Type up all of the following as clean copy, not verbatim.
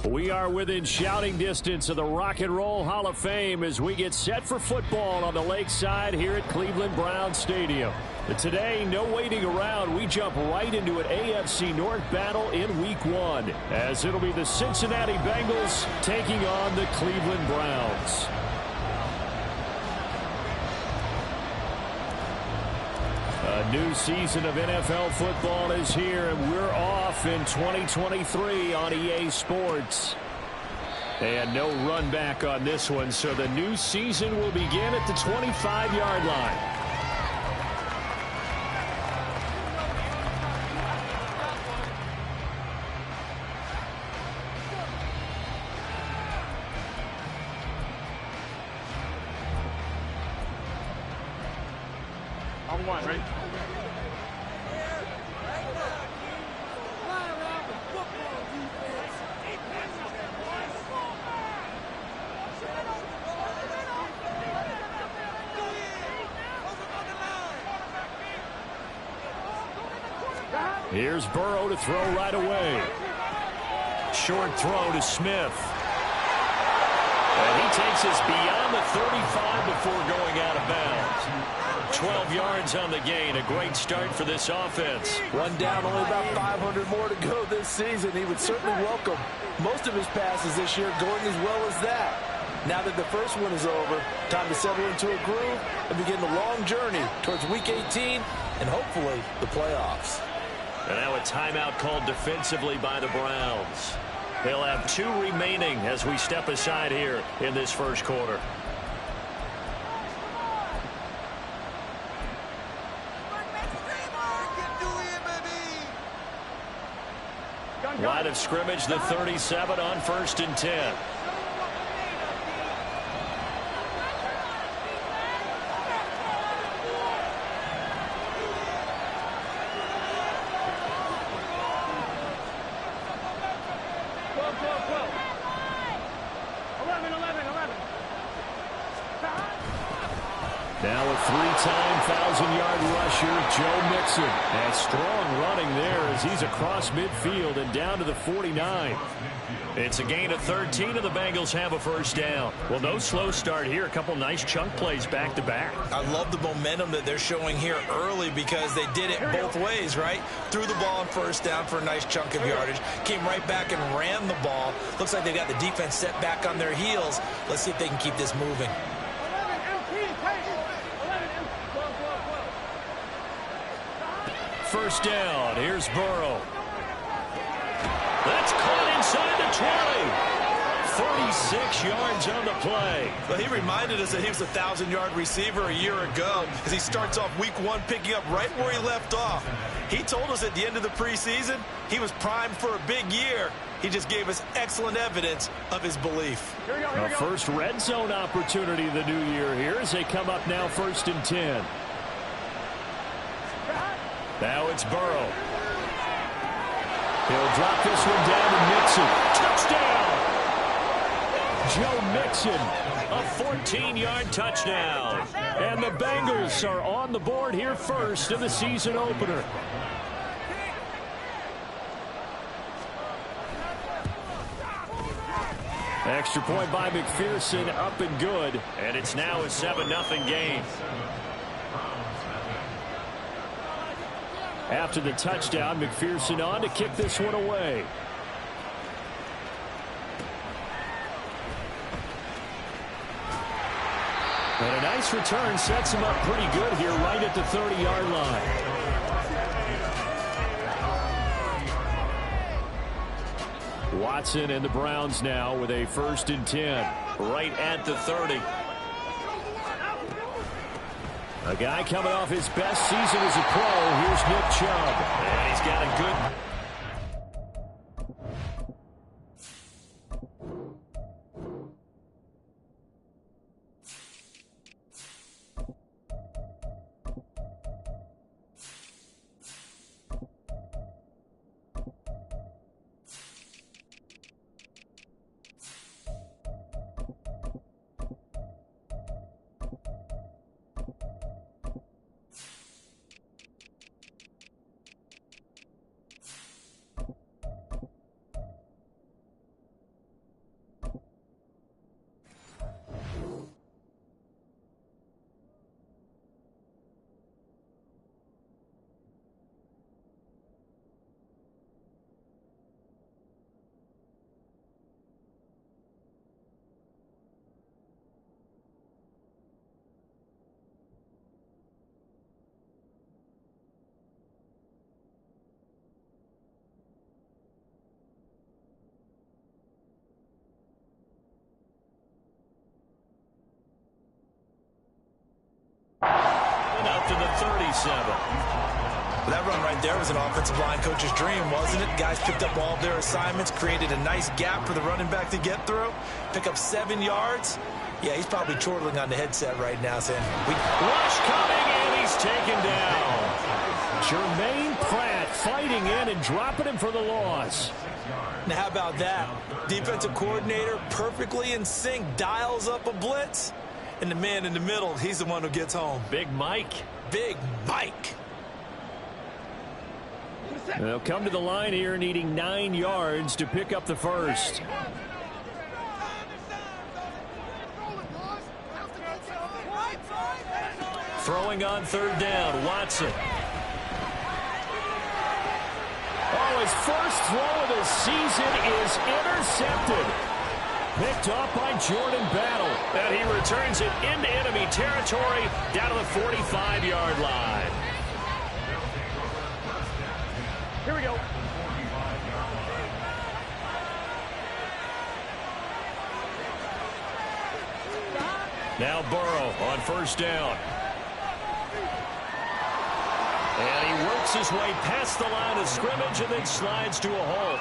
We are within shouting distance of the Rock and Roll Hall of Fame as we get set for football on the lakeside here at Cleveland Browns Stadium. But today, no waiting around. We jump right into an AFC North battle in Week 1 as it'll be the Cincinnati Bengals taking on the Cleveland Browns. A new season of NFL football is here, and we're off in 2023 on EA Sports. And no run back on this one, so the new season will begin at the 25-yard line. On one, right? Here's Burrow to throw right away. Short throw to Smith. And he takes us beyond the 35 before going out of bounds. 12 yards on the gain. A great start for this offense. One down, only about 500 more to go this season. He would certainly welcome most of his passes this year going as well as that. Now that the first one is over, time to settle into a groove and begin the long journey towards Week 18 and hopefully the playoffs. And now a timeout called defensively by the Browns. They'll have 2 remaining as we step aside here in this first quarter. Line of scrimmage, the 37 on 1st and 10. Now a 3-time 1,000-yard rusher, Joe Mixon. And strong running there as he's across midfield and down to the 49. It's a gain of 13, and the Bengals have a first down. Well, no slow start here. A couple nice chunk plays back-to-back. I love the momentum that they're showing here early because they did it both ways, right? Threw the ball on first down for a nice chunk of yardage. Came right back and ran the ball. Looks like they got the defense set back on their heels. Let's see if they can keep this moving. First down. Here's Burrow. That's caught inside the 20. 36 yards on the play. Well, he reminded us that he was a 1,000-yard receiver a year ago as he starts off Week 1 picking up right where he left off. He told us at the end of the preseason he was primed for a big year. He just gave us excellent evidence of his belief. Here we go. First red zone opportunity of the new year here as they come up now 1st and 10. Now it's Burrow. He'll drop this one down to Mixon. Touchdown! Joe Mixon, a 14-yard touchdown. And the Bengals are on the board here first in the season opener. Extra point by McPherson, up and good. And it's now a 7-0 game. After the touchdown, McPherson on to kick this one away. And a nice return sets him up pretty good here right at the 30-yard line. Watson and the Browns now with a 1st and 10 right at the 30. A guy coming off his best season as a pro. Here's Nick Chubb. And he's got a good... the 37. That run right there was an offensive line coach's dream, wasn't it? Guys picked up all their assignments, created a nice gap for the running back to get through, pick up 7 yards. Yeah, he's probably chortling on the headset right now saying, Rush coming, and he's taken down. Jermaine Pratt fighting in and dropping him for the loss. Now, how about that? Defensive coordinator perfectly in sync, dials up a blitz, and the man in the middle, he's the one who gets home. Big Mike. Big Mike. They'll come to the line here needing 9 yards to pick up the first. Throwing on 3rd down, Watson. Oh, his first throw of the season is intercepted. Picked off by Jordan Battle. And he returns it into enemy territory down to the 45-yard line. Here we go. Now Burrow on 1st down. And he works his way past the line of scrimmage and then slides to a halt.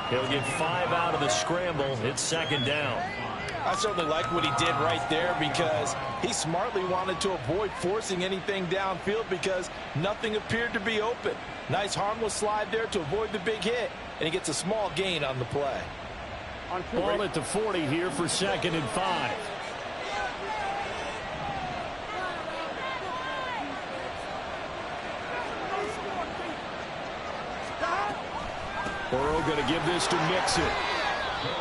He'll get 5 out of the scramble. It's 2nd down. I certainly like what he did right there because he smartly wanted to avoid forcing anything downfield because nothing appeared to be open. Nice harmless slide there to avoid the big hit, and he gets a small gain on the play. Ball at the 40 here for 2nd and 5. Burrow going to give this to Mixon.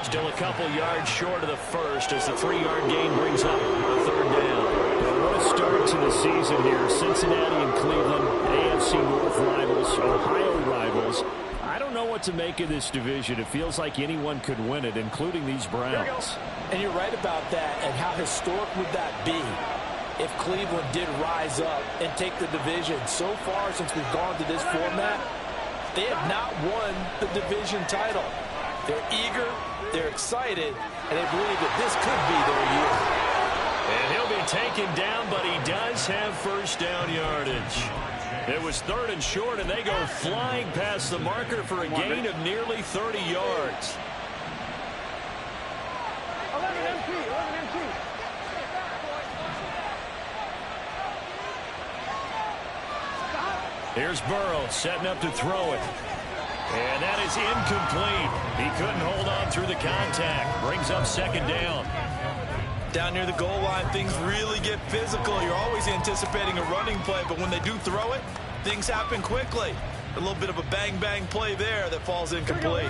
Still a couple yards short of the first as the 3-yard gain brings up a 3rd down. Well, what a start to the season here. Cincinnati and Cleveland, AFC North rivals, Ohio rivals. I don't know what to make of this division. It feels like anyone could win it, including these Browns. And you're right about that. And how historic would that be if Cleveland did rise up and take the division? So far since we've gone to this format, they have not won the division title. They're eager, they're excited, and they believe that this could be their year. And he'll be taken down, but he does have 1st down yardage. It was 3rd and short, and they go flying past the marker for a gain of nearly 30 yards. 11 MT. Here's Burrow setting up to throw it. And that is incomplete. He couldn't hold on through the contact. Brings up 2nd down. Down near the goal line, things really get physical. You're always anticipating a running play, but when they do throw it, things happen quickly. A little bit of a bang-bang play there that falls incomplete.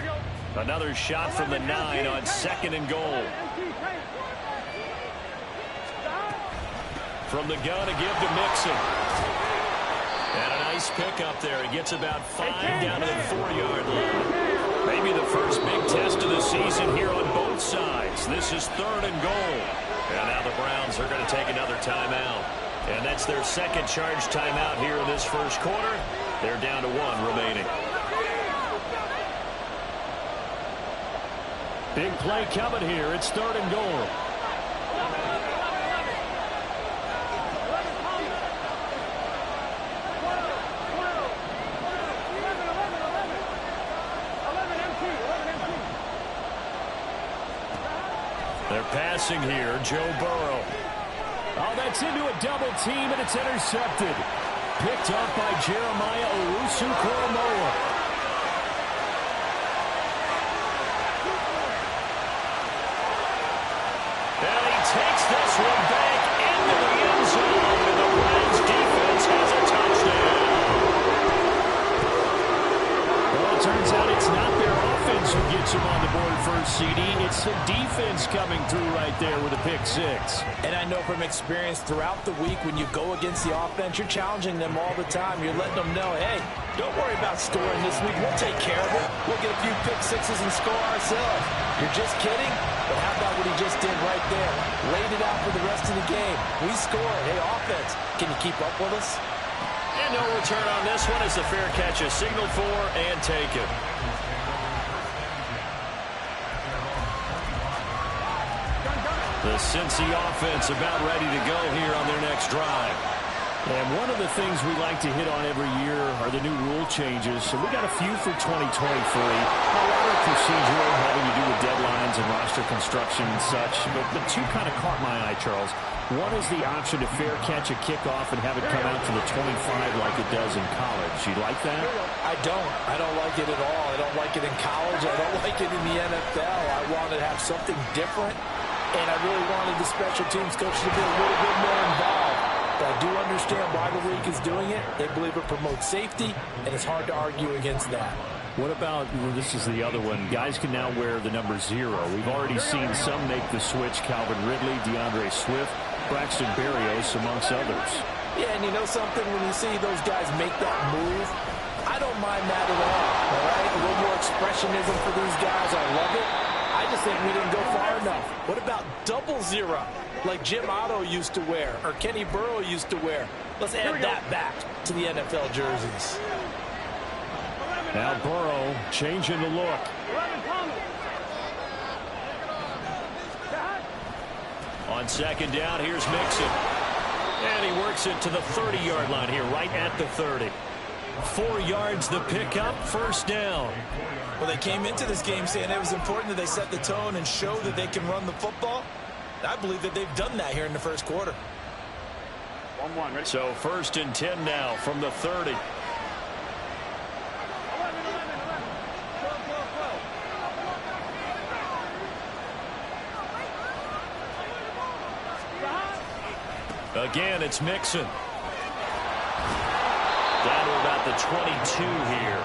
Another shot from the 9 on 2nd and goal. From the gun to give to Mixon. And a nice pickup there. He gets about 5 down to the 4-yard line. Maybe the first big test of the season here on both sides. This is 3rd and goal. And now the Browns are going to take another timeout. And that's their 2nd charge timeout here in this 1st quarter. They're down to 1 remaining. Big play coming here. It's 3rd and goal. They're passing here, Joe Burrow. Oh, that's into a double team, and it's intercepted. Picked up by Jeremiah Owusu-Koramoah. And he takes this one back into the end zone, and the Browns defense has a touchdown. Well, it turns out it's not their offense who gets them on the board first, CD. It's the defense coming through right there with a pick 6. And I know from experience throughout the week when you go against the offense, you're challenging them all the time. You're letting them know, hey, don't worry about scoring this week. We'll take care of it. We'll get a few pick 6s and score ourselves. You're just kidding? But how about what he just did right there? Laid it out for the rest of the game. We scored. Hey, offense, can you keep up with us? And no return on this one as the fair catch is signaled for and taken. The Cincy offense about ready to go here on their next drive. And one of the things we like to hit on every year are the new rule changes. So we got a few for 2023. A lot of procedural, having to do with deadlines and roster construction and such. But two kind of caught my eye, Charles. One is the option to fair catch a kickoff and have it come out to the 25 like it does in college. You like that? I don't. I don't like it at all. I don't like it in college. I don't like it in the NFL. I wanted to have something different, and I really wanted the special teams coach to be a little bit more involved. But I do understand why the league is doing it. They believe it promotes safety, and it's hard to argue against that. What about, this is the other one, guys can now wear the number 0. We've already seen some make the switch, Calvin Ridley, DeAndre Swift, Braxton Berrios, amongst others. Yeah, and you know something? When you see those guys make that move, I don't mind that at all right? A little more expressionism for these guys. I love it. I just think we didn't go far enough. What about 00, like Jim Otto used to wear or Kenny Burrow used to wear? Let's add that back to the NFL jerseys. Now Burrow changing the look. On second down, here's Mixon. And he works it to the 30-yard line here, right at the 30. 4 yards the pickup, first down. Well, they came into this game saying it was important that they set the tone and show that they can run the football. I believe that they've done that here in the first quarter. 1-1, ready? So first and 10 now from the 30. Again, it's Mixon. Down to about the 22 here.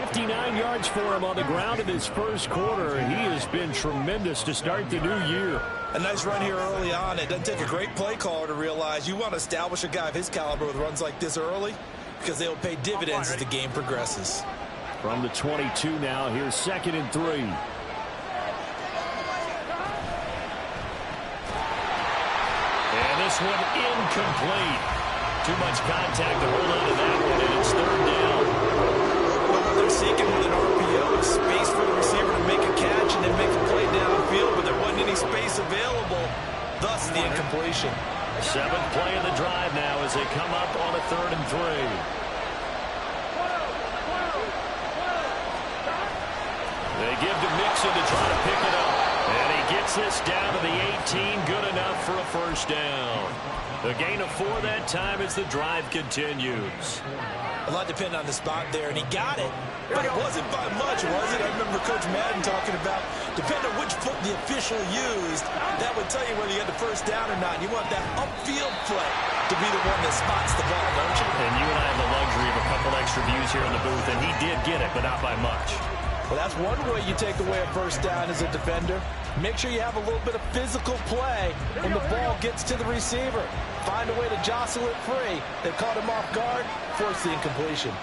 59 yards for him on the ground in his first quarter. He has been tremendous to start the new year. A nice run here early on. It doesn't take a great play caller to realize you want to establish a guy of his caliber with runs like this early because they'll pay dividends as the game progresses. From the 22 now, here's second and 3. And this one incomplete. Too much contact to hold on to that one, and it's third down. But what they're seeking with an RPO is space for the receiver to make a catch and then make a play downfield, but there wasn't any space available, thus the incompletion. 7th play of the drive now as they come up on a 3rd and 3. They give to Mixon to try to pick it up. And he gets this down to the 18. Good enough for a first down. The gain of 4 that time as the drive continues. A lot depended on the spot there, and he got it. But it wasn't by much, was it? I remember Coach Madden talking about, depending on which foot the official used, that would tell you whether you had the first down or not. You want that upfield play to be the one that spots the ball, don't you? And you and I have the luxury of a couple extra views here in the booth, and he did get it, but not by much. Well, that's one way you take away a first down as a defender. Make sure you have a little bit of physical play when the ball gets to the receiver. Find a way to jostle it free. They caught him off guard, forced the incompletion.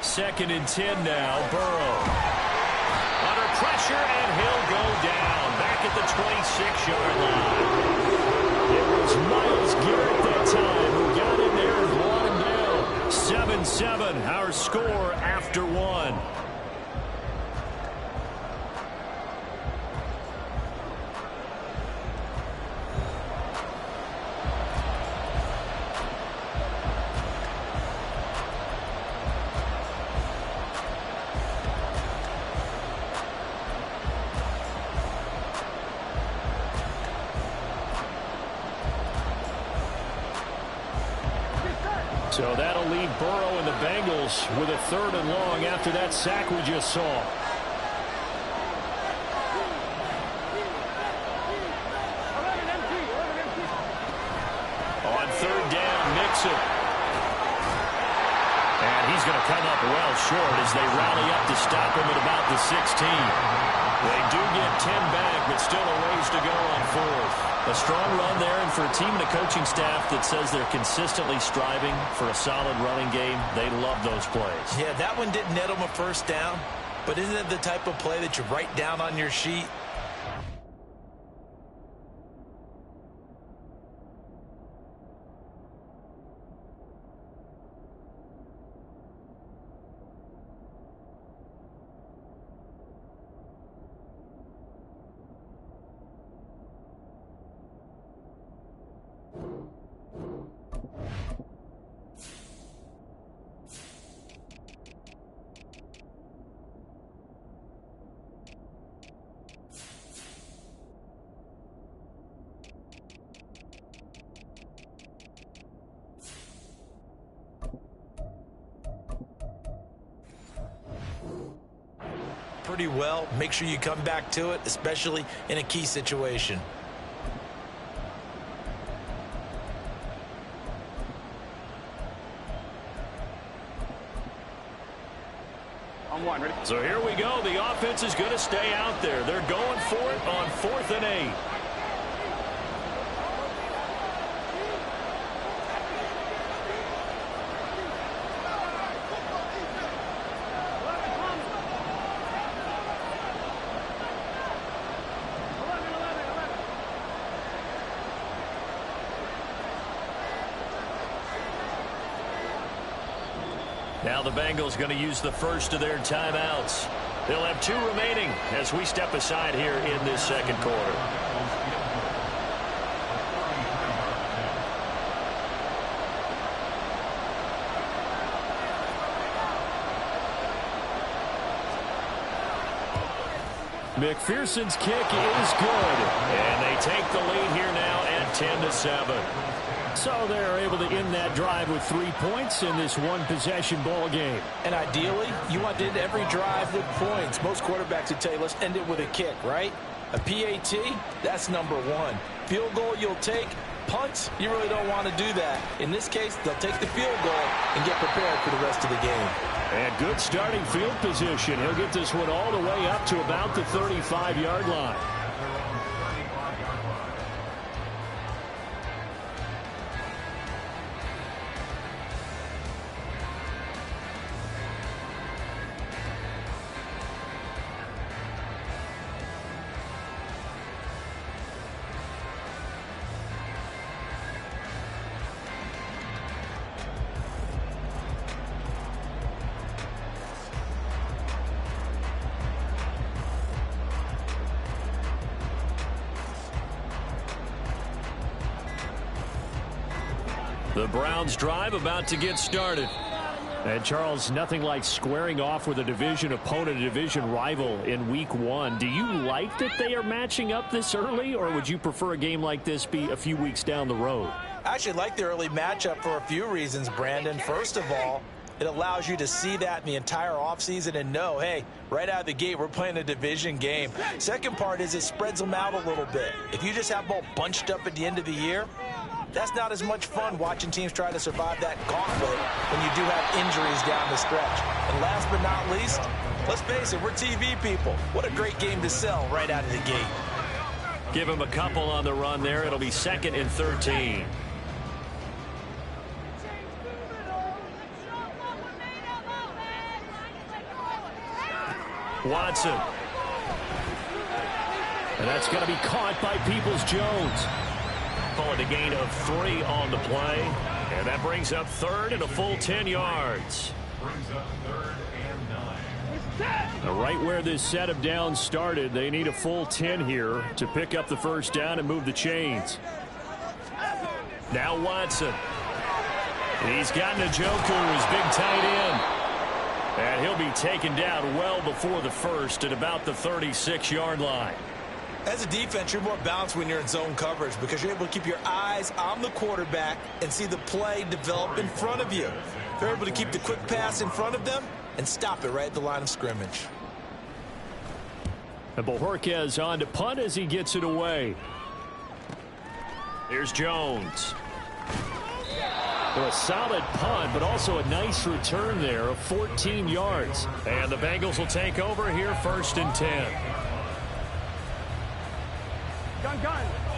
Second and 10 now, Burrow. Under pressure, and he'll go down. Back at the 26-yard line. It was Myles Garrett that time who got in there and brought him down. 7-7, our score after 1. So that'll leave Burrow and the Bengals with a 3rd and long after that sack we just saw. On 3rd down, Mixon. And he's going to come up well short as they rally up to stop him at about the 16. They do get 10 back, but still a ways to go on 4th. A strong run there, and for a team and a coaching staff that says they're consistently striving for a solid running game, they love those plays. Yeah, that one didn't net them a first down, but isn't it the type of play that you write down on your sheet? priority well, make sure you come back to it, especially in a key situation. On one, ready? So here we go. The offense is going to stay out there. They're going for it on 4th and 8. Now the Bengals going to use the first of their timeouts. They'll have 2 remaining as we step aside here in this second quarter. McPherson's kick is good. And they take the lead here now at 10-7. So they're able to end that drive with 3 points in this one-possession ball game. And ideally, you want to end every drive with points. Most quarterbacks would tell you, let's end it with a kick, right? A PAT, that's number 1. Field goal you'll take. Punts, you really don't want to do that. In this case, they'll take the field goal and get prepared for the rest of the game. And good starting field position. He'll get this one all the way up to about the 35-yard line. The Browns drive about to get started. And Charles, nothing like squaring off with a division opponent, a division rival in week 1. Do you like that they are matching up this early, or would you prefer a game like this be a few weeks down the road? I actually like the early matchup for a few reasons, Brandon. First of all, it allows you to see that in the entire offseason and know, hey, right out of the gate, we're playing a division game. Second part is it spreads them out a little bit. If you just have them all bunched up at the end of the year, that's not as much fun watching teams try to survive that gauntlet when you do have injuries down the stretch. And last but not least, let's face it, we're TV people. What a great game to sell right out of the gate. Give him a couple on the run there. It'll be 2nd and 13. Watson. And that's going to be caught by Peoples-Jones. Call it a gain of 3 on the play. And that brings up 3rd and a full 10 yards. Now, right where this set of downs started, they need a full 10 here to pick up the first down and move the chains. Now Watson. He's got Njoku, his big tight end. And he'll be taken down well before the first at about the 36-yard line. As a defense, you're more balanced when you're in zone coverage because you're able to keep your eyes on the quarterback and see the play develop in front of you. You're able to keep the quick pass in front of them and stop it right at the line of scrimmage. And Bojorquez on to punt as he gets it away. Here's Jones. A solid punt, but also a nice return there of 14 yards. And the Bengals will take over here 1st and 10.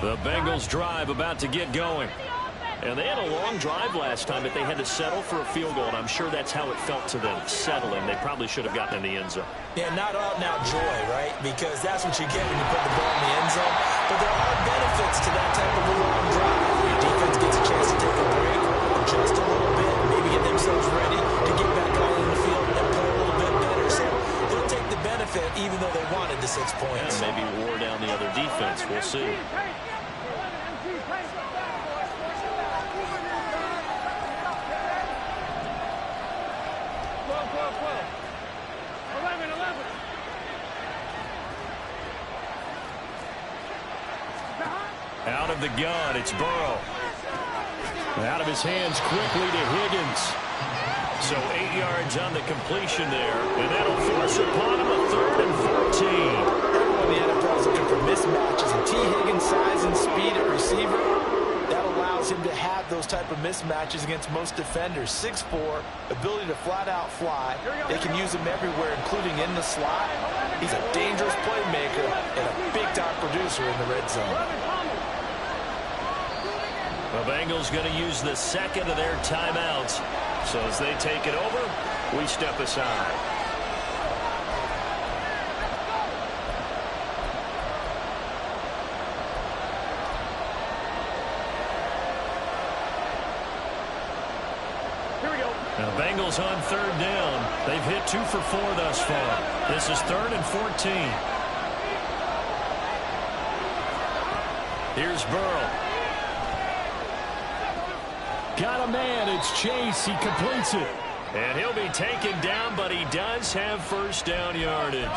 The Bengals drive about to get going. And they had a long drive last time, but they had to settle for a field goal, and I'm sure that's how it felt to them, settling. They probably should have gotten in the end zone. Yeah, not out and out joy, right? Because that's what you get when you put the ball in the end zone. But there are benefits to that type of a long drive. Your defense gets a chance to take a break, adjust a little bit, maybe get themselves ready to get back out in the field and play a little bit better. So they'll take the benefit even though they wanted the 6 points. And maybe wore down the other defense. We'll see. Out of the gun, it's Burrow. Out of his hands quickly to Higgins. So 8 yards on the completion there, and that'll force upon him a 3rd and 14. Everyone in the NFL is looking for mismatches, and T. Higgins' size and speed at receiver, that allows him to have those type of mismatches against most defenders. 6'4", ability to flat-out fly. They can use him everywhere, including in the slot. He's a dangerous playmaker and a big-time producer in the red zone. The Bengals going to use the second of their timeouts. So as they take it over, we step aside. Here we go. Now Bengals on 3rd down. They've hit 2 for 4 thus far. This is 3rd and 14. Here's Burrow. Got a man. It's Chase. He completes it. And he'll be taken down, but he does have first down yardage.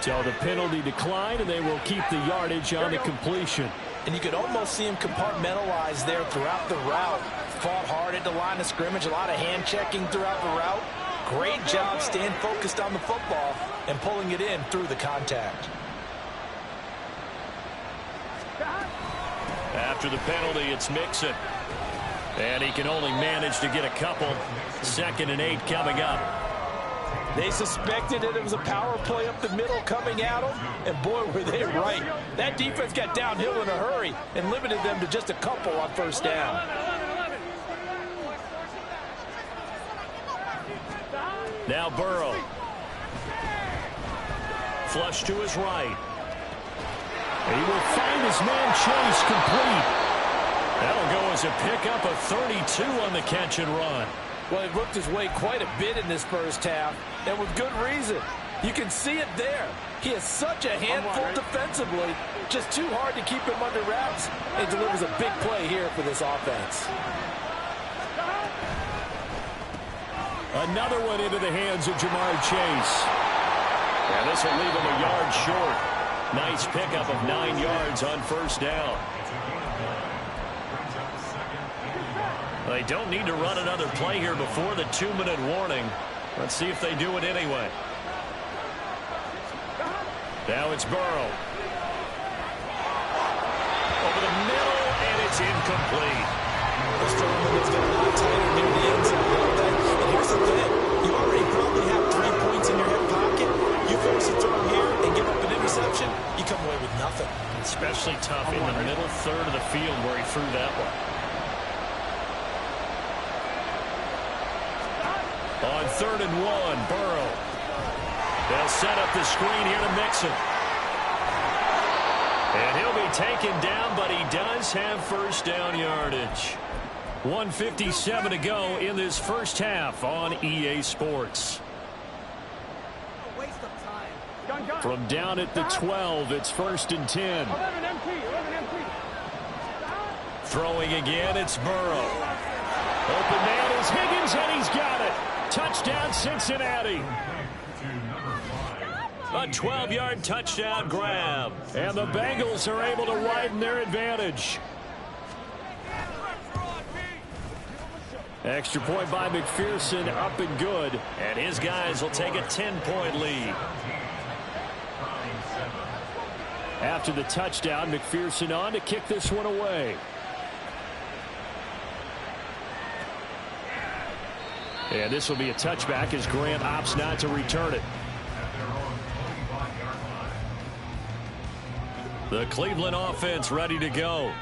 So the penalty declined, and they will keep the yardage on the completion. And you could almost see him compartmentalize there throughout the route. Fought hard at the line of scrimmage, a lot of hand checking throughout the route. Great job staying focused on the football and pulling it in through the contact. After the penalty, it's Mixon. And he can only manage to get a couple. 2nd and 8 coming up. They suspected that it was a power play up the middle coming at them, and boy, were they right. That defense got downhill in a hurry and limited them to just a couple on first down. Now Burrow. Flush to his right. He will find his man Chase complete. That'll go as a pickup of 32 on the catch and run. Well, he worked his way quite a bit in this first half, and with good reason. You can see it there. He has such a handful defensively, just too hard to keep him under wraps, and delivers a big play here for this offense. Another one into the hands of Jamar Chase. And this will leave him a yard short. Nice pickup of 9 yards on first down. They don't need to run another play here before the 2-minute warning. Let's see if they do it anyway. Now it's Burrow. Over the middle, and it's incomplete. This tournament got a lot tighter near the end zone. And here's the thing. You already probably have 3 points in your hip pocket. You force a throw here and give up an interception, you come away with nothing. Especially tough in the middle third of the field where he threw that one. On 3rd and 1, Burrow. They'll set up the screen here to Mixon. And he'll be taken down, but he does have first down yardage. 1:57 to go in this first half on EA Sports. From down at the 12, it's 1st and 10. Throwing again, it's Burrow. Open man is Higgins, and he's got it. Touchdown, Cincinnati. A 12-yard touchdown grab. And the Bengals are able to widen their advantage. Extra point by McPherson, up and good. And his guys will take a 10-point lead. After the touchdown, McPherson on to kick this one away. And this will be a touchback as Grant opts not to return it. The Cleveland offense ready to go.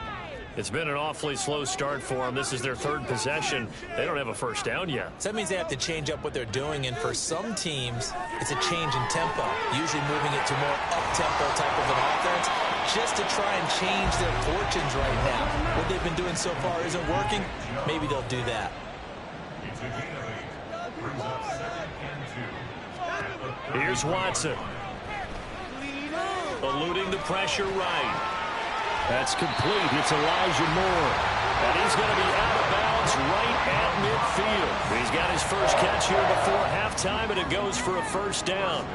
It's been an awfully slow start for them. This is their 3rd possession. They don't have a first down yet. So that means they have to change up what they're doing, and for some teams, it's a change in tempo, usually moving it to more up-tempo type of an offense, just to try and change their fortunes right now. What they've been doing so far isn't working. Maybe they'll do that. Here's Watson. Eluding the pressure right. That's complete. It's Elijah Moore. And he's going to be out of bounds right at midfield. He's got his first catch here before halftime, and it goes for a first down.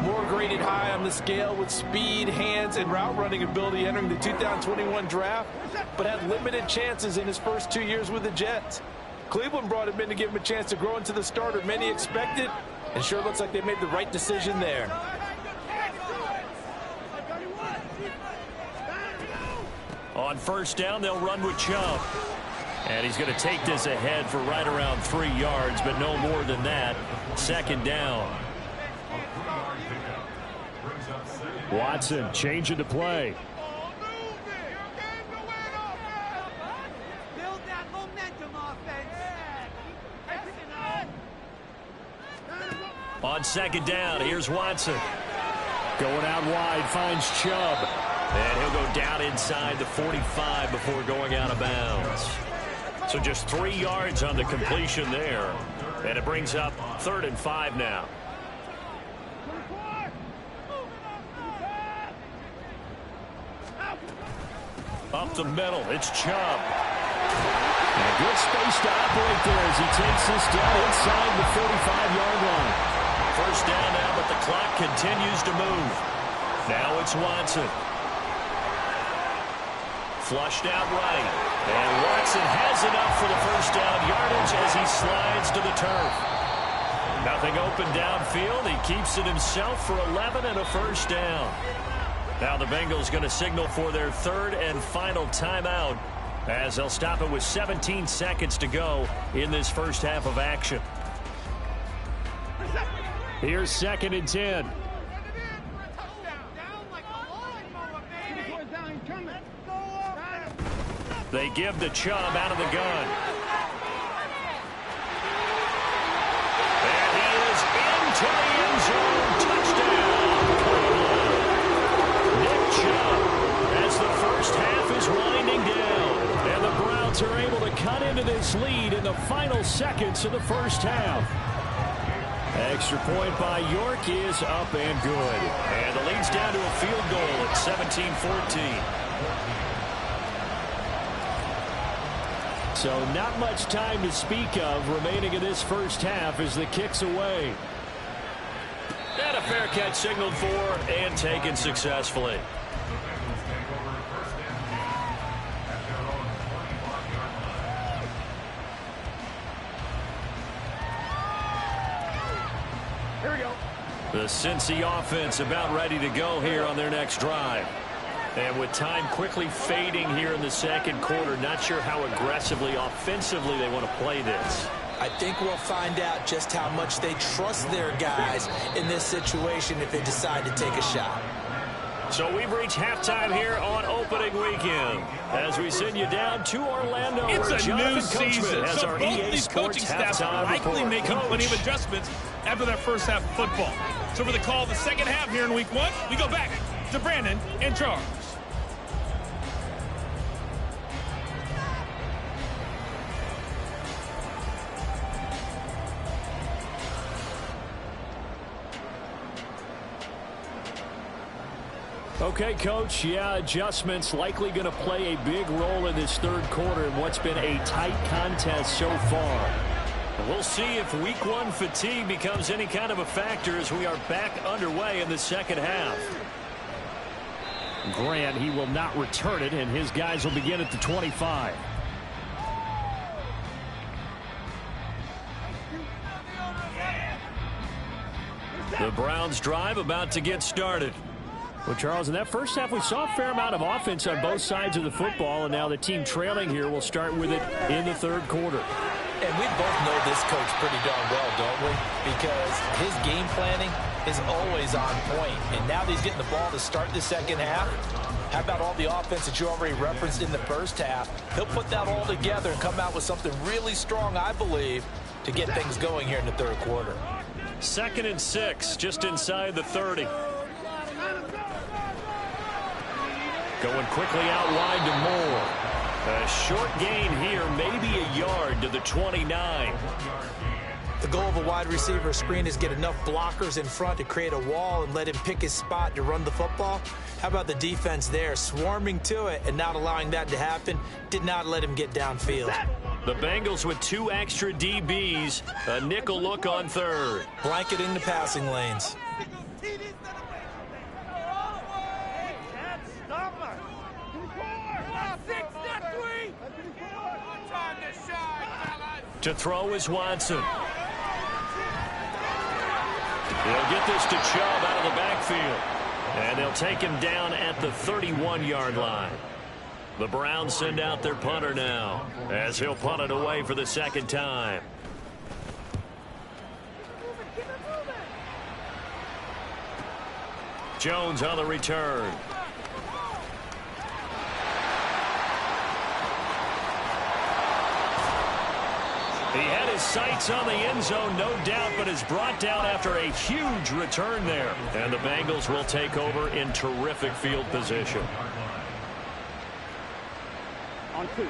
Moore graded high on the scale with speed, hands, and route running ability entering the 2021 draft, but had limited chances in his first 2 years with the Jets. Cleveland brought him in to give him a chance to grow into the starter many expected, and sure looks like they made the right decision there. On first down, they'll run with Chubb. And he's going to take this ahead for right around 3 yards, but no more than that. Second down. Watson changing the play. On second down, here's Watson. Going out wide, finds Chubb. And he'll go down inside the 45 before going out of bounds. So just 3 yards on the completion there. And it brings up 3rd and 5 now. Up the middle, it's Chubb. And a good space to operate there as he takes this down inside the 45-yard line. First down now, but the clock continues to move. Now it's Watson. Flushed out right. And Watson has enough for the first down yardage as he slides to the turf. Nothing open downfield. He keeps it himself for 11 and a first down. Now the Bengals going to signal for their 3rd and final timeout as they'll stop it with 17 seconds to go in this first half of action. Here's 2nd and 10. They give the Chubb out of the gun. And he is into the end zone. Touchdown, Cleveland. Nick Chubb as the first half is winding down. And the Browns are able to cut into this lead in the final seconds of the first half. Extra point by York is up and good. And the lead's down to a field goal at 17-14. So not much time to speak of remaining in this first half as the kick's away. And a fair catch signaled for and taken successfully. Here we go. The Cincy offense about ready to go here on their next drive. And with time quickly fading here in the second quarter, not sure how aggressively, offensively they want to play this. I think we'll find out just how much they trust their guys in this situation if they decide to take a shot. So we've reached halftime here on opening weekend as we send you down to Orlando. It's where a Jonathan new Coachman season, has so our both EA these Sports coaching staffs are halftime likely report. making plenty of Coach. adjustments after that first half of football. So for the call of the second half here in week 1, we go back to Brandon and Charles. Okay, Coach, yeah, adjustments likely going to play a big role in this third quarter in what's been a tight contest so far. And we'll see if week 1 fatigue becomes any kind of a factor as we are back underway in the second half. Grant, he will not return it, and his guys will begin at the 25. The Browns drive about to get started. Well, Charles, in that first half, we saw a fair amount of offense on both sides of the football, and now the team trailing here will start with it in the third quarter. And we both know this coach pretty darn well, don't we? Because his game planning is always on point. And now that he's getting the ball to start the second half, how about all the offense that you already referenced in the first half? He'll put that all together and come out with something really strong, I believe, to get things going here in the third quarter. 2nd and 6, just inside the 30. Going quickly out wide to Moore. A short gain here, maybe a yard to the 29. The goal of a wide receiver screen is get enough blockers in front to create a wall and let him pick his spot to run the football. How about the defense there, swarming to it and not allowing that to happen? Did not let him get downfield. The Bengals with 2 extra DBs, a nickel look on third. Blanketing the passing lanes. To throw is Watson. He'll get this to Chubb out of the backfield. And they'll take him down at the 31-yard line. The Browns send out their punter now, as he'll punt it away for the second time. Jones on the return. He had his sights on the end zone, no doubt, but is brought down after a huge return there. And the Bengals will take over in terrific field position. On 2.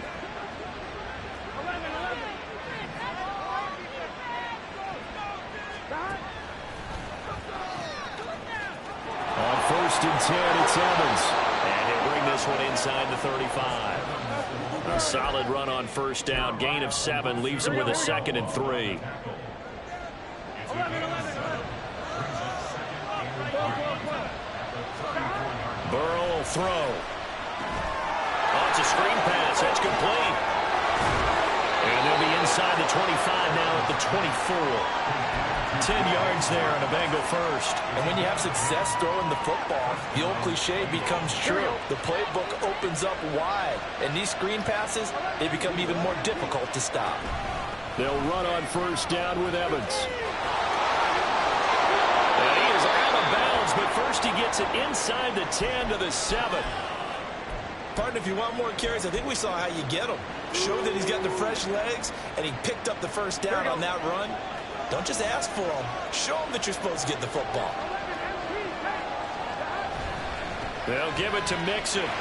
On 1st and 10, it's Evans. And he'll bring this one inside the 35. A solid run on first down. Gain of 7 leaves him with a 2nd and 3. Burrow will throw. Oh, it's a screen pass. That's complete. And they'll be inside the 25 now at the 24. 10 yards there on a Bengal first. And when you have success throwing the football, the old cliche becomes true. The playbook opens up wide. And these screen passes, they become even more difficult to stop. They'll run on first down with Evans. And he is out of bounds, but first he gets it inside the 10 to the 7. Partner, if you want more carries, I think we saw how you get them. Show that he's got the fresh legs, and he picked up the first down on that run. Don't just ask for them. Show them that you're supposed to get the football. They'll give it to Mixon. 84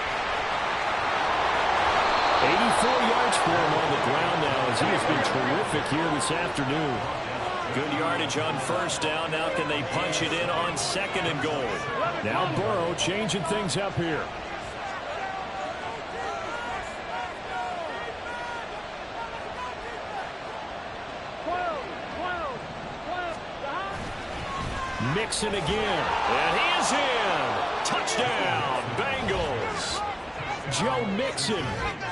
yards for him on the ground now as he has been terrific here this afternoon. Good yardage on first down. Now can they punch it in on 2nd and goal? Now Burrow changing things up here. Mixon again, and he is in. Touchdown, Bengals. Joe Mixon,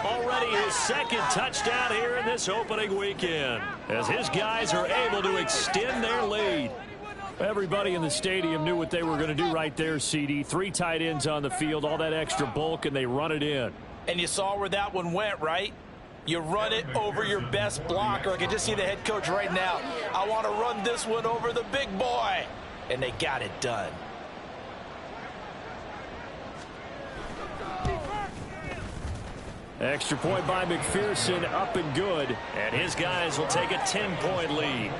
already his 2nd touchdown here in this opening weekend, as his guys are able to extend their lead. Everybody in the stadium knew what they were going to do right there, CD. 3 tight ends on the field, all that extra bulk, and they run it in. And you saw where that one went, right? You run it over your best blocker. I can just see the head coach right now. I want to run this one over the big boy. And they got it done. Extra point by McPherson, up and good. And his guys will take a 10-point lead.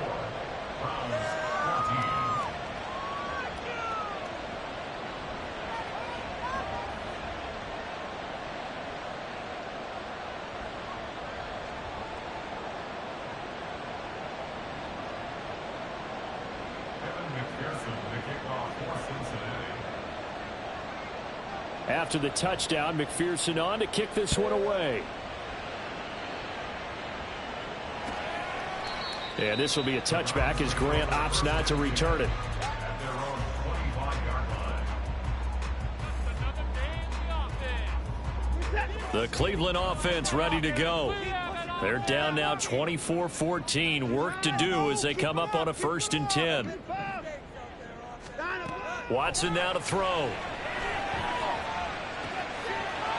After the touchdown, McPherson on to kick this one away. And this will be a touchback as Grant opts not to return it. The Cleveland offense ready to go. They're down now 24-14. Work to do as they come up on a 1st and 10. Watson now to throw.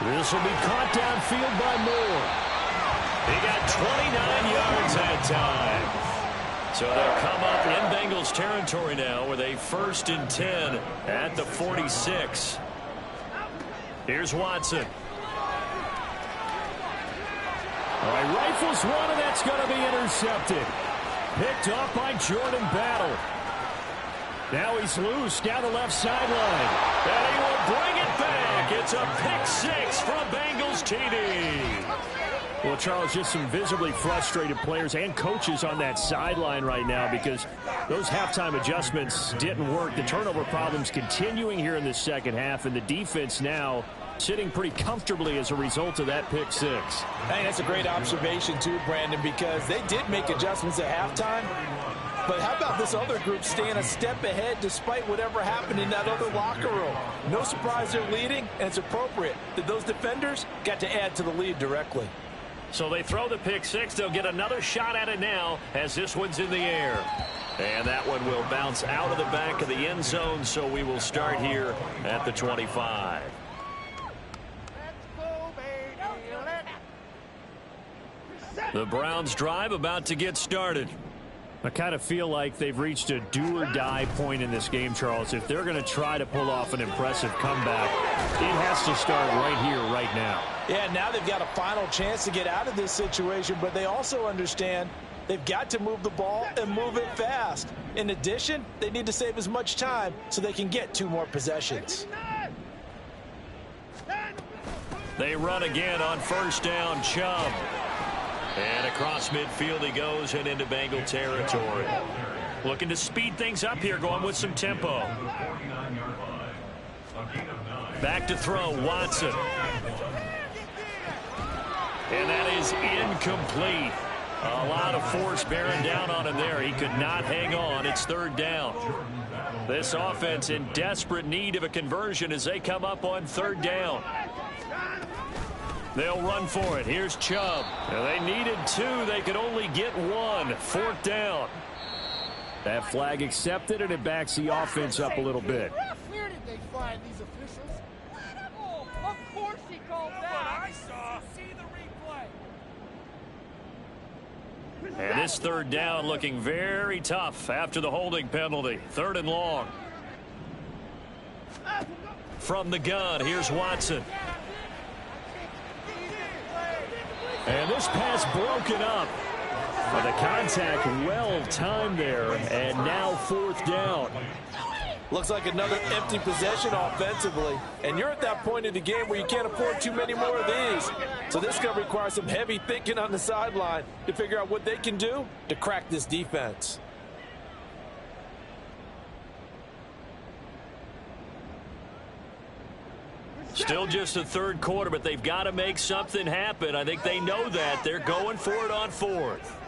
This will be caught downfield by Moore. He got 29 yards that time. So they'll come up in Bengals territory now with a 1st and 10 at the 46. Here's Watson. All right, rifles one, and that's going to be intercepted. Picked off by Jordan Battle. Now he's loose down the left sideline. And he will bring it back. It's a pick 6 from Bengals TD. Well, Charles, just some visibly frustrated players and coaches on that sideline right now because those halftime adjustments didn't work. The turnover problems continuing here in the second half, and the defense now sitting pretty comfortably as a result of that pick 6. I think that's a great observation, too, Brandon, because they did make adjustments at halftime. But how about this other group staying a step ahead despite whatever happened in that other locker room? No surprise they're leading, and it's appropriate that those defenders got to add to the lead directly. So they throw the pick six. They'll get another shot at it now as this one's in the air. And that one will bounce out of the back of the end zone, so we will start here at the 25. The Browns drive about to get started. I kind of feel like they've reached a do-or-die point in this game, Charles. If they're going to try to pull off an impressive comeback, it has to start right here, right now. Yeah, now they've got a final chance to get out of this situation, but they also understand they've got to move the ball and move it fast. In addition, they need to save as much time so they can get 2 more possessions. They run again on first down, Chubb. And across midfield he goes and into Bengal territory. Looking to speed things up here, going with some tempo. Back to throw, Watson. And that is incomplete. A lot of force bearing down on him there. He could not hang on. It's third down. This offense in desperate need of a conversion as they come up on third down. They'll run for it. Here's Chubb. Now they needed 2. They could only get 1. Fourth down. That flag accepted, and it backs the offense up a little bit. Where did they find these officials? Oh, of course he called that. I saw. See the replay. And this third down looking very tough after the holding penalty. Third and long. From the gun, here's Watson. And this pass broken up. But the contact well timed there. And now fourth down. Looks like another empty possession offensively. And you're at that point in the game where you can't afford too many more of these. So this is going to require some heavy thinking on the sideline to figure out what they can do to crack this defense. Still just the third quarter, but they've got to make something happen. I think they know that. They're going for it on fourth.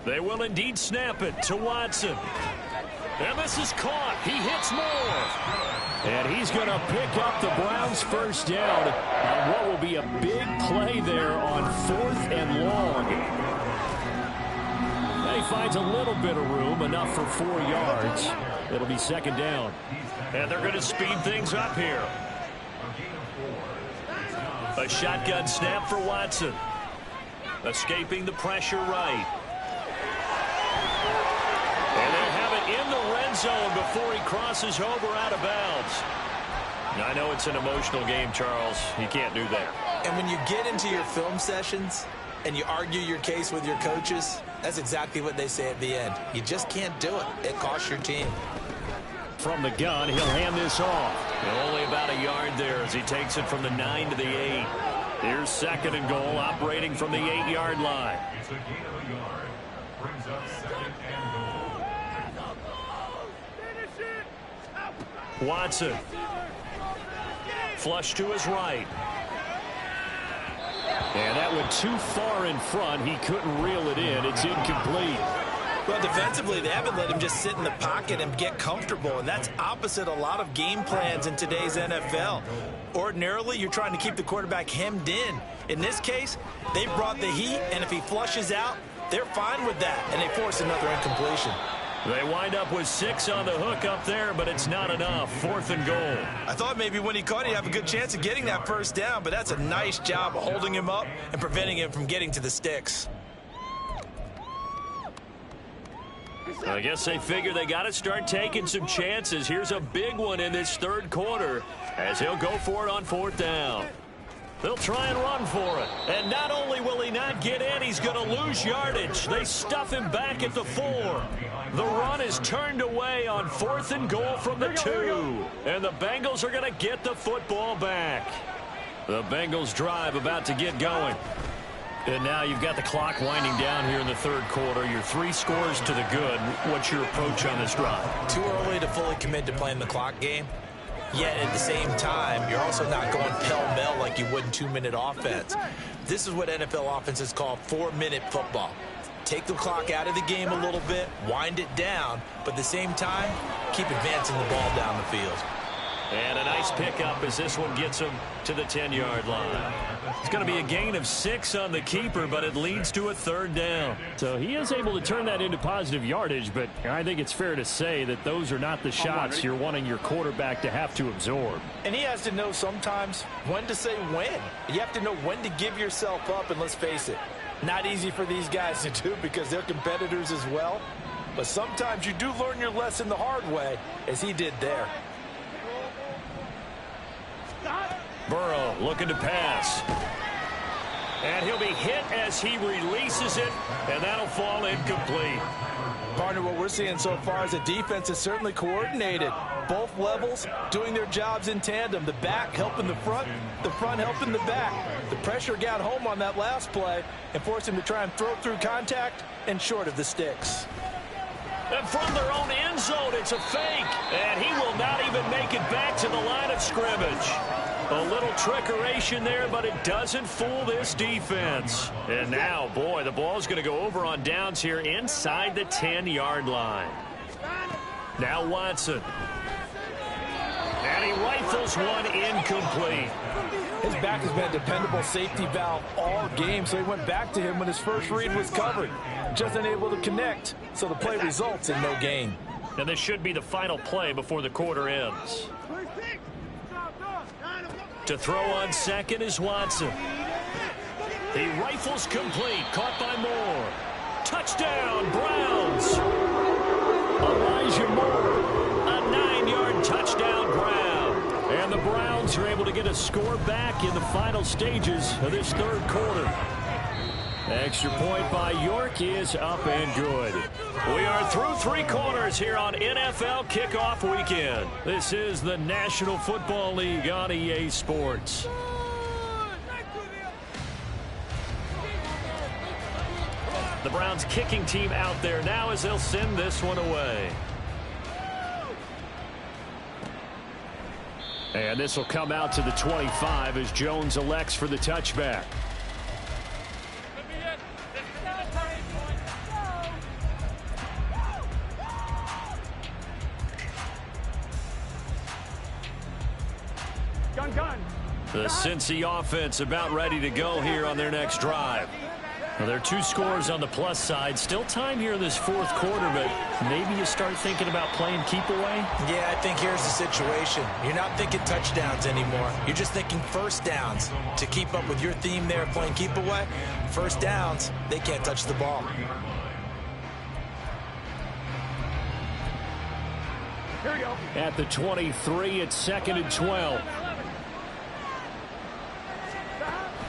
They will indeed snap it to Watson. And this is caught. He hits more. And he's going to pick up the Browns' first down on what will be a big play there on fourth and long. He finds a little bit of room, enough for 4 yards. It'll be second down. And they're going to speed things up here. A shotgun snap for Watson. Escaping the pressure right. And they'll have it in the red zone before he crosses over out of bounds. I know it's an emotional game, Charles. You can't do that. And when you get into your film sessions and you argue your case with your coaches, that's exactly what they say at the end. You just can't do it. It costs your team. From the gun, he'll hand this off. And only about a yard there as he takes it from the 9 to the 8. Here's second and goal, operating from the 8-yard line. Watson. Flush to his right. And that went too far in front. He couldn't reel it in. It's incomplete. Well, defensively, they haven't let him just sit in the pocket and get comfortable, and that's opposite a lot of game plans in today's NFL. Ordinarily, you're trying to keep the quarterback hemmed in. In this case, they brought the heat, and if he flushes out, they're fine with that, and they force another incompletion. They wind up with 6 on the hook up there, but it's not enough. Fourth and goal. I thought maybe when he caught it, he'd have a good chance of getting that first down, but that's a nice job of holding him up and preventing him from getting to the sticks. I guess they figure they got to start taking some chances. Here's a big one in this third quarter as he'll go for it on fourth down. They'll try and run for it. And not only will he not get in, he's going to lose yardage. They stuff him back at the 4. The run is turned away on fourth and goal from the 2. And the Bengals are going to get the football back. The Bengals drive about to get going. And now you've got the clock winding down here in the third quarter. You're 3 scores to the good. What's your approach on this drive? Too early to fully commit to playing the clock game. Yet at the same time, you're also not going pell-mell like you would in 2-minute offense. This is what NFL offenses call 4-minute football. Take the clock out of the game a little bit, wind it down, but at the same time, keep advancing the ball down the field. And a nice pickup as this one gets him to the 10-yard line. It's going to be a gain of 6 on the keeper, but it leads to a 3rd down. So he is able to turn that into positive yardage, but I think it's fair to say that those are not the shots you're wanting your quarterback to have to absorb. And he has to know sometimes when to say when. You have to know when to give yourself up, and let's face it, not easy for these guys to do because they're competitors as well. But sometimes you do learn your lesson the hard way, as he did there. Burrow looking to pass. And he'll be hit as he releases it, and that'll fall incomplete. Partner, what we're seeing so far is the defense is certainly coordinated. Both levels doing their jobs in tandem. The back helping the front helping the back. The pressure got home on that last play and forced him to try and throw through contact and short of the sticks. And from their own end zone, it's a fake. And he will not even make it back to the line of scrimmage. A little trickeration there, but it doesn't fool this defense. And now, boy, the ball's going to go over on downs here inside the 10-yard line. Now Watson. And he rifles one incomplete. His back has been a dependable safety valve all game, so he went back to him when his first read was covered. Just unable to connect, so the play results in no gain. And this should be the final play before the quarter ends. To throw on second is Watson. He rifles complete, caught by Moore. Touchdown, Browns. Elijah Moore, a 9-yard touchdown grab. And the Browns are able to get a score back in the final stages of this 3rd quarter. Extra point by York is up and good. We are through 3 quarters here on NFL Kickoff Weekend. This is the National Football League on EA Sports. The Browns kicking team out there now as they'll send this one away. And this will come out to the 25 as Jones elects for the touchback. The Cincy offense about ready to go here on their next drive. Well, there are 2 scores on the plus side. Still time here in this 4th quarter, but maybe you start thinking about playing keep away? Yeah, I think here's the situation. You're not thinking touchdowns anymore. You're just thinking first downs. To keep up with your theme there, playing keep away, first downs, they can't touch the ball. Here we go. At the 23, it's 2nd and 12.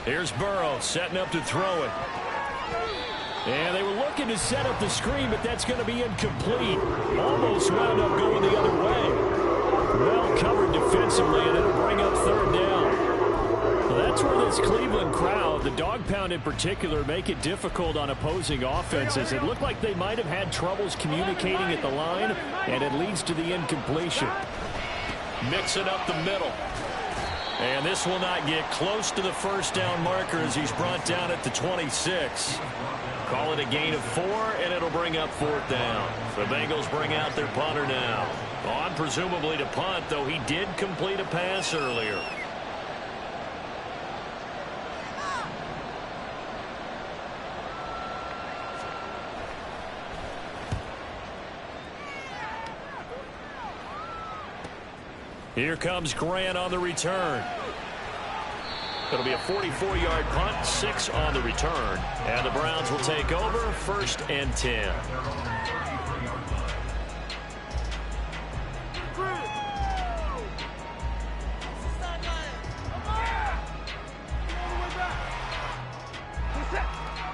Here's Burrow setting up to throw it. And they were looking to set up the screen, but that's going to be incomplete. Almost wound up going the other way. Well covered defensively, and it'll bring up 3rd down. Well, that's where this Cleveland crowd, the dog pound in particular, make it difficult on opposing offenses. It looked like they might have had troubles communicating at the line, and it leads to the incompletion. Mixing up the middle. And this will not get close to the first down marker as he's brought down at the 26. Call it a gain of 4, and it'll bring up 4th down. The Bengals bring out their punter now. On presumably to punt, though he did complete a pass earlier. Here comes Grant on the return. It'll be a 44-yard punt, 6 on the return. And the Browns will take over, 1st and 10.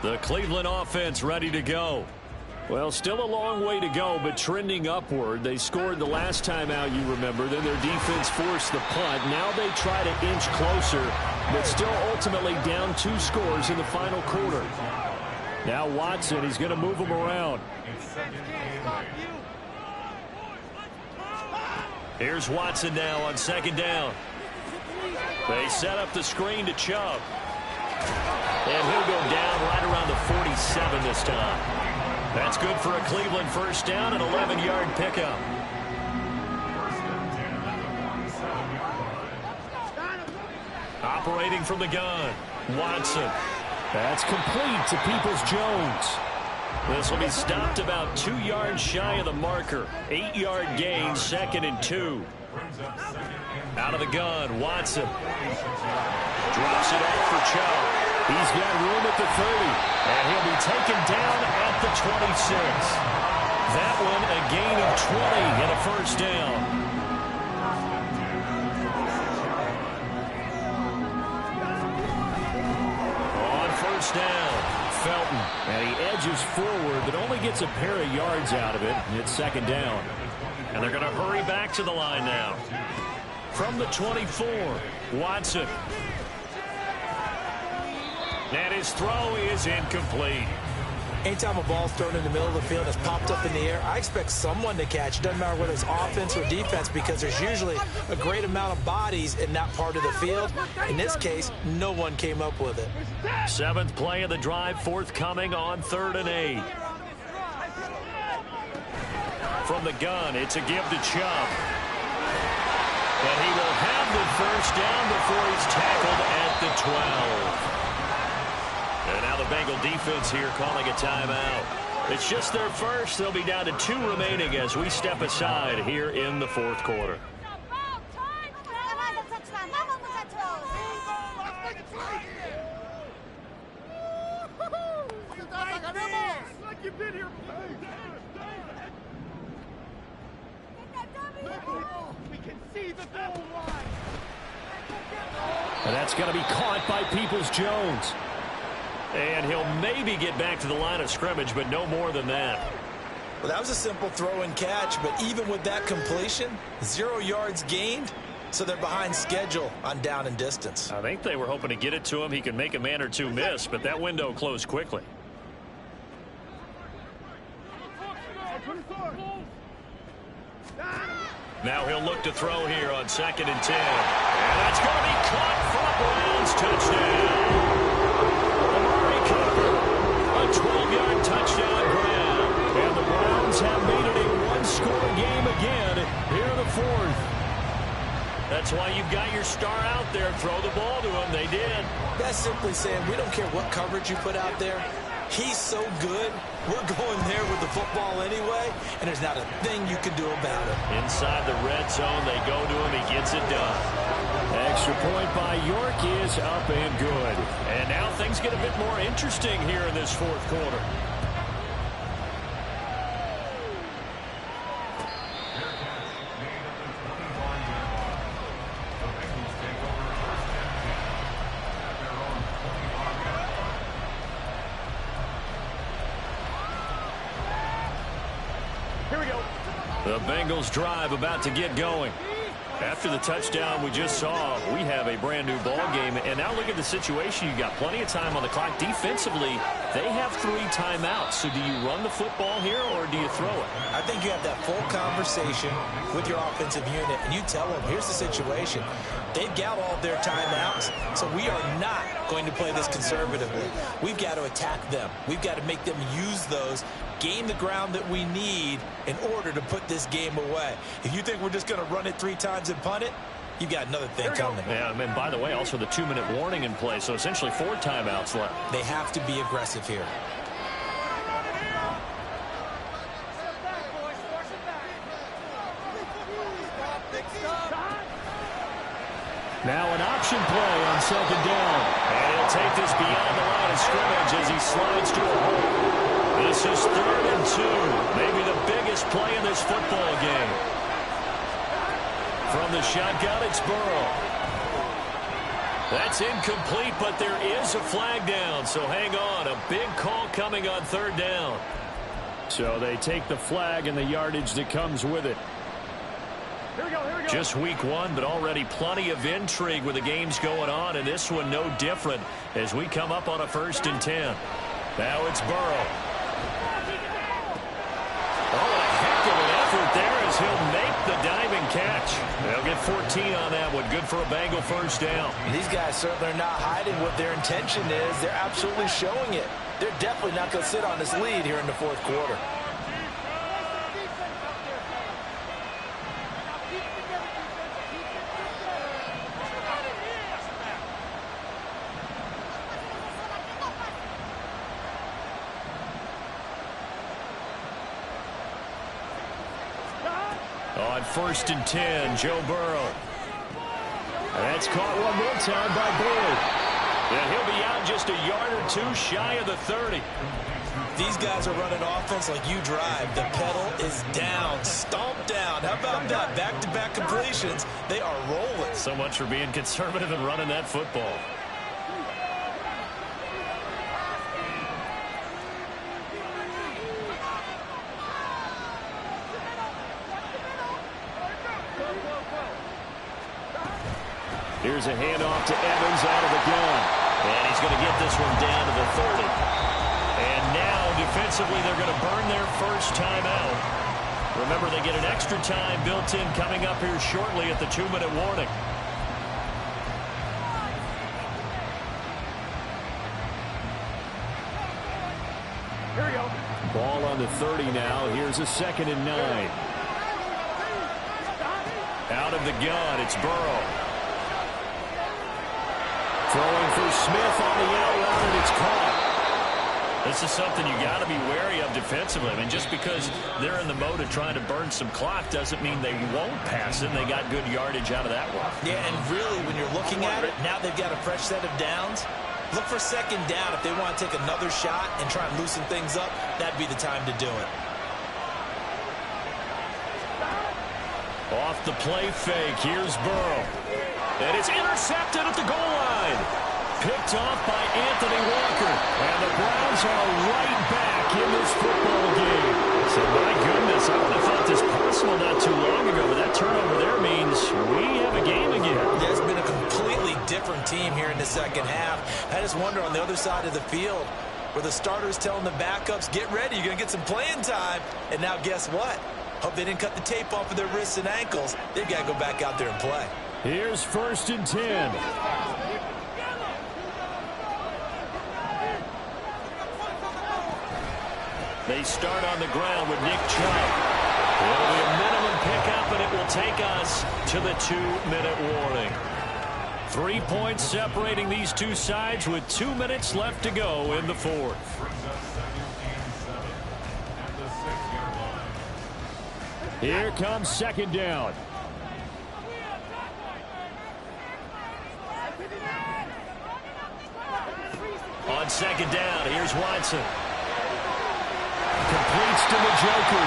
The Cleveland offense ready to go. Well, still a long way to go, but trending upward. They scored the last time out, you remember. Then their defense forced the punt. Now they try to inch closer, but still ultimately down 2 scores in the final quarter. Now Watson, he's going to move them around. Here's Watson now on 2nd down. They set up the screen to Chubb. And he'll go down right around the 47 this time. That's good for a Cleveland 1st down, an 11-yard pickup. Operating from the gun, Watson. That's complete to Peoples-Jones. This will be stopped about 2 yards shy of the marker. 8-yard gain, 2nd and 2. Out of the gun, Watson. Drops it off for Chubb. He's got room at the 30, and he'll be taken down at the 26. That one a gain of 20 and a first down. First down, Felton, and he edges forward, but only gets a pair of yards out of it, and it's 2nd down. And they're going to hurry back to the line now. From the 24, Watson. And his throw is incomplete. Anytime a ball's thrown in the middle of the field that's popped up in the air, I expect someone to catch. It doesn't matter whether it's offense or defense, because there's usually a great amount of bodies in that part of the field. In this case, no one came up with it. 7th play of the drive, forthcoming on 3rd and 8. From the gun, it's a give to Chubb. And he will have the first down before he's tackled at the 12. And now the Bengal defense here calling a timeout. It's just their first. They'll be down to 2 remaining as we step aside here in the 4th quarter. We can see the goal line. And that's going to be caught by Peoples-Jones. And he'll maybe get back to the line of scrimmage, but no more than that. Well, that was a simple throw and catch, but even with that completion, 0 yards gained, so they're behind schedule on down and distance. I think they were hoping to get it to him. He could make a man or two miss, but that window closed quickly. Now he'll look to throw here on 2nd and 10. And that's going to be caught for a Browns touchdown. Amari Cooper, a 12-yard touchdown grab. And the Browns have made it a one-score game again here in the 4th. That's why you've got your star out there. Throw the ball to him. They did. That's simply saying we don't care what coverage you put out there. He's so good, we're going there with the football anyway, and there's not a thing you can do about it. Inside the red zone, they go to him. He gets it done. Extra point by York is up and good. And now things get a bit more interesting here in this 4th quarter. The Bengals drive about to get going. After the touchdown we just saw, we have a brand new ball game. And now look at the situation. You got plenty of time on the clock. Defensively, they have 3 timeouts. So do you run the football here or do you throw it? I think you have that full conversation with your offensive unit, and you tell them, here's the situation. They've got all their timeouts, so we are not going to play this conservatively. We've got to attack them. We've got to make them use those, gain the ground that we need in order to put this game away. If you think we're just going to run it 3 times and punt it, you've got another thing coming. Yeah, and by the way, also the 2-minute warning in play, so essentially 4 timeouts left. They have to be aggressive here. Now an option play on 2nd down. And he'll take this beyond the line of scrimmage as he slides to a hole. This is 3rd and 2. Maybe the biggest play in this football game. From the shotgun, it's Burrow. That's incomplete, but there is a flag down. So hang on. A big call coming on 3rd down. So they take the flag and the yardage that comes with it. Just week 1, but already plenty of intrigue with the games going on, and this one no different as we come up on a 1st and 10. Now it's Burrow. Oh, a heck of an effort there as he'll make the diving catch. They'll get 14 on that one. Good for a Bengal first down. These guys certainly are not hiding what their intention is. They're absolutely showing it. They're definitely not going to sit on this lead here in the 4th quarter. On 1st and 10, Joe Burrow. And that's caught one more time by Boyd. And he'll be out just a yard or two shy of the 30. These guys are running offense like you drive. The pedal is down, stomped down. How about that? Back-to-back completions. They are rolling. So much for being conservative and running that football. Here's a handoff to Evans out of the gun. And he's going to get this one down to the 30. And now, defensively, they're going to burn their first timeout. Remember, they get an extra time built in coming up here shortly at the 2-minute warning. Here we go. Ball on the 30 now. Here's a 2nd and 9. Out of the gun, it's Burrow. Throwing for Smith on the out route, and it's caught. This is something you got to be wary of defensively. I mean, just because they're in the mode of trying to burn some clock doesn't mean they won't pass it. They got good yardage out of that one. Yeah, and really, when you're looking at it, now they've got a fresh set of downs. Look for 2nd down. If they want to take another shot and try and loosen things up, that'd be the time to do it. Off the play fake, here's Burrow. And it's intercepted at the goal line. Picked off by Anthony Walker. And the Browns are right back in this football game. So, my goodness, I would have thought this possible not too long ago, but that turnover there means we have a game again. There's been a completely different team here in the second half. I just wonder on the other side of the field where the starters telling the backups, get ready, you're going to get some playing time. And now guess what? Hope they didn't cut the tape off of their wrists and ankles. They've got to go back out there and play. Here's 1st and 10. They start on the ground with Nick Chubb. It'll be a minimum pickup, and it will take us to the 2-minute warning. 3 points separating these two sides with 2 minutes left to go in the 4th. Here comes 2nd down. On 2nd down, here's Watson. Completes to Njoku.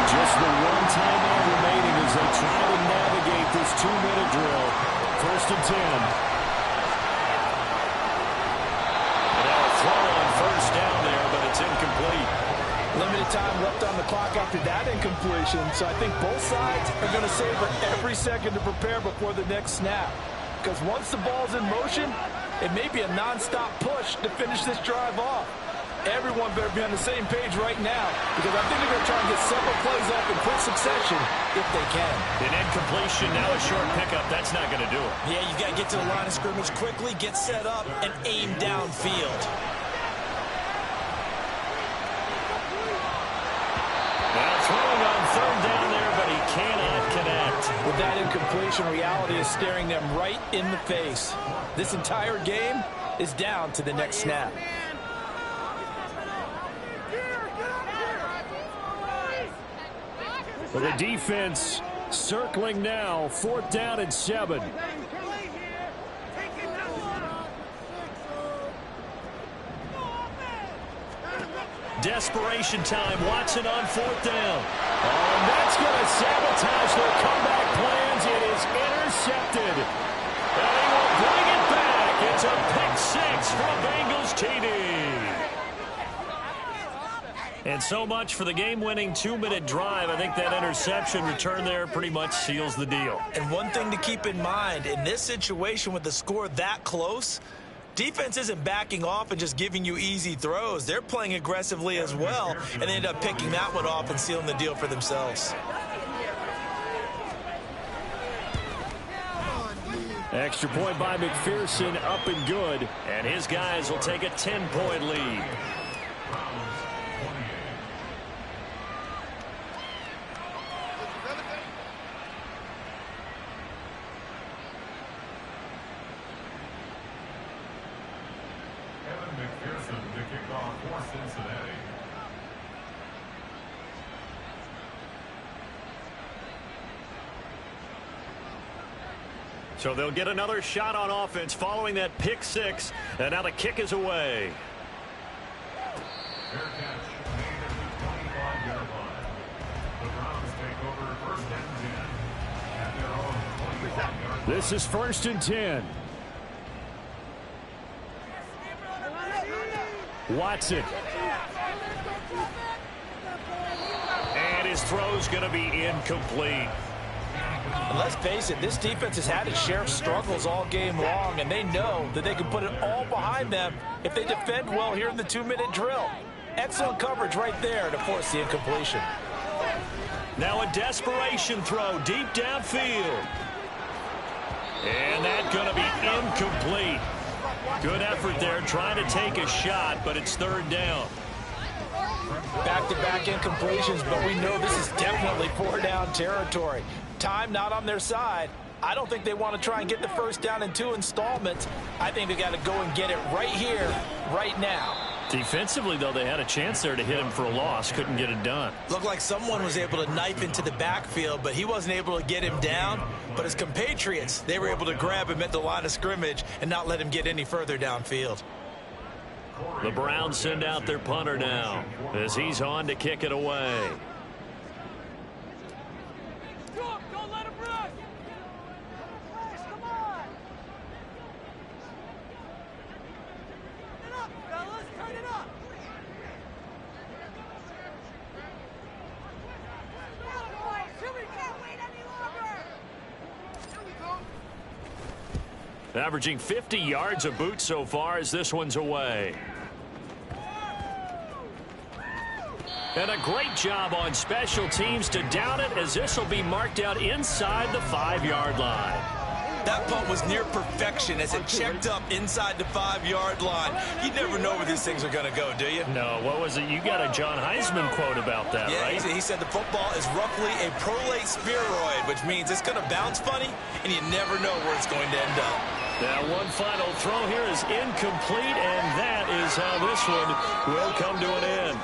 Just the one timeout remaining as they try to navigate this 2-minute drill. 1st and 10. Now a throw on 1st down there, but it's incomplete. Limited time left on the clock after that incompletion, so I think both sides are going to savor every second to prepare before the next snap. Because once the ball's in motion, it may be a non-stop push to finish this drive off. Everyone better be on the same page right now, because I think they're going to try and get several plays off in quick succession if they can. An incompletion, now a short pickup. That's not going to do it. Yeah, you've got to get to the line of scrimmage quickly, get set up, and aim downfield. Now throwing on 3rd down there, but he cannot connect. With that incompletion, reality is staring them right in the face. This entire game is down to the next snap. For the defense circling now, 4th down and 7. Desperation time. Watson on 4th down. Oh, and that's going to sabotage their comeback plans. It is intercepted. And he will bring it back. It's a pick 6 for a Bengals TD. And so much for the game-winning 2-minute drive. I think that interception return there pretty much seals the deal. And one thing to keep in mind, in this situation with the score that close, defense isn't backing off and just giving you easy throws. They're playing aggressively as well, and they end up picking that one off and sealing the deal for themselves. Extra point by McPherson, up and good. And his guys will take a 10-point lead. So they'll get another shot on offense following that pick six. And now the kick is away. This is 1st and 10. Watson. And his throw's going to be incomplete. And let's face it, this defense has had its share of struggles all game long, and they know that they can put it all behind them if they defend well here in the 2-minute drill. Excellent coverage right there to force the incompletion. Now a desperation throw deep downfield. And that's going to be incomplete. Good effort there trying to take a shot, but it's 3rd down. Back-to-back incompletions, but we know this is definitely 4-down territory. Time not on their side. I don't think they want to try and get the 1st down in 2 installments. I think they got to go and get it right here, right now. Defensively, though, they had a chance there to hit him for a loss. Couldn't get it done. Looked like someone was able to knife into the backfield, but he wasn't able to get him down. But his compatriots, they were able to grab him at the line of scrimmage and not let him get any further downfield. The Browns send out their punter now as he's on to kick it away. Don't let him rush. Come on. Turn it up, fellas. Turn it up. We can't wait any longer. Here we go. Averaging 50 yards a boot so far as this one's away. And a great job on special teams to down it, as this will be marked out inside the 5-yard line. That punt was near perfection as it checked up inside the 5-yard line. You never know where these things are going to go, do you? No, what was it? You got a John Heisman quote about that, yeah, right? He said the football is roughly a prolate spheroid, which means it's going to bounce funny, and you never know where it's going to end up. Now, one final throw here is incomplete, and that is how this one will come to an end.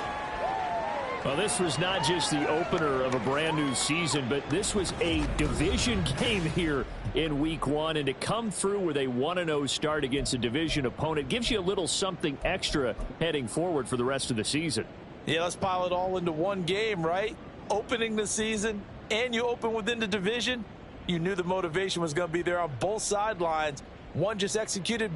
Well, this was not just the opener of a brand new season, but this was a division game here in week 1. And to come through with a 1-0 start against a division opponent gives you a little something extra heading forward for the rest of the season. Yeah, let's pile it all into one game, right? Opening the season, and you open within the division. You knew the motivation was going to be there on both sidelines. One just executed better.